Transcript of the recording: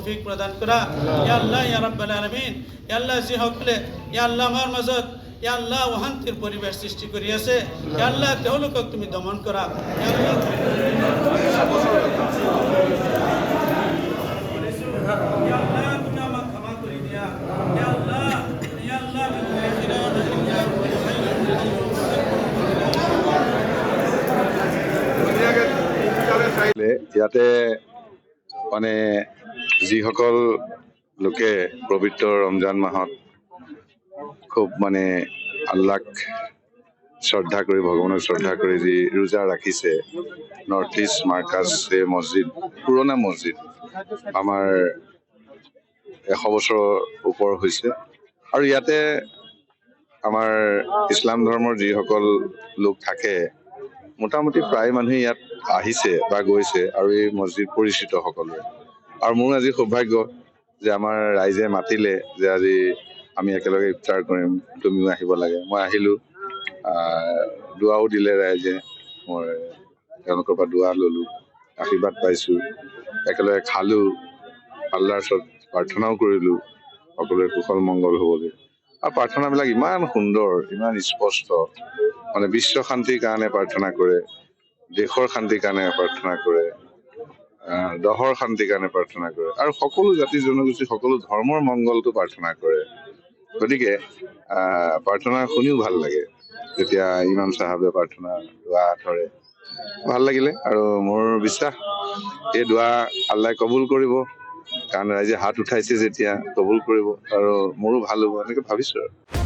তৌফিক প্ৰদান কৰা। ইয়া আল্লাহ ইয়া ৰাব্বাল আলামিন, ইয়া আল্লাহ যিসকলে ইয়া আল্লাহ আমাৰ মাজত ইয়া আল্লাহ অশান্তিৰ পৰিৱেশ সৃষ্টি কৰি আছে, ইয়া আল্লাহ তেওঁলোকক তুমি দমন কৰা। ইয়া আল্লাহ তুমি আমাক ক্ষমা কৰি দিয়া। ইয়া আল্লাহ ইয়া আল্লাহ ইয়াতে মানে যিসকল লোকে পবিত্ৰ ৰমজান মাহত খুব মানে আল্লাহক শ্ৰদ্ধা কৰি ভগৱানক শ্ৰদ্ধা কৰি যি ৰোজা ৰাখিছে, নৰ্থ ইষ্ট মাৰ্কাজ মছজিদ, পুৰণা মছজিদ, আমাৰ 100 বছৰৰ ওপৰ হৈছে। আৰু ইয়াতে আমাৰ ইছলাম ধৰ্মৰ যিসকল লোক থাকে, মোটামুটি প্ৰায় মানুহে ইয়াত আহিছে বা গৈছে আৰু এই মছজিদ পৰিচিত সকলোৱে। আৰু মোৰ আজি সৌভাগ্য যে আমাৰ ৰাইজে মাতিলে যে আজি আমি একেলগে ইফতাৰ কৰিম, তুমিও আহিব লাগে। মই আহিলোঁ, দুৱাও দিলে ৰাইজে, মই তেওঁলোকৰ পৰা দুৱা ল'লোঁ, আশীৰ্বাদ পাইছোঁ, একেলগে খালোঁ, আল্লাহৰ ওচৰত প্ৰাৰ্থনাও কৰিলোঁ সকলোৰে কুশল মংগল হ'বলৈ। আৰু প্ৰাৰ্থনাবিলাক ইমান সুন্দৰ, ইমান স্পষ্ট, মানে বিশ্ব শান্তিৰ কাৰণে প্ৰাৰ্থনা কৰে, দেশৰ শান্তিৰ কাৰণে প্ৰাৰ্থনা কৰে, দহৰ শান্তিৰ কাৰণে প্ৰাৰ্থনা কৰে, আৰু সকলো জাতি জনগোষ্ঠী সকলো ধৰ্মৰ মংগলটো প্ৰাৰ্থনা কৰে। গতিকে প্ৰাৰ্থনা শুনিও ভাল লাগে যেতিয়া ইমাম চাহাবে প্ৰাৰ্থনা দোৱা ধৰে, ভাল লাগিলে। আৰু মোৰ বিশ্বাস এই দোৱা আল্লাহে কবুল কৰিব, কাৰণ ৰাইজে হাত উঠাইছে যেতিয়া কবুল কৰিব, আৰু মোৰো ভাল হ'ব এনেকৈ ভাবিছোঁ আৰু।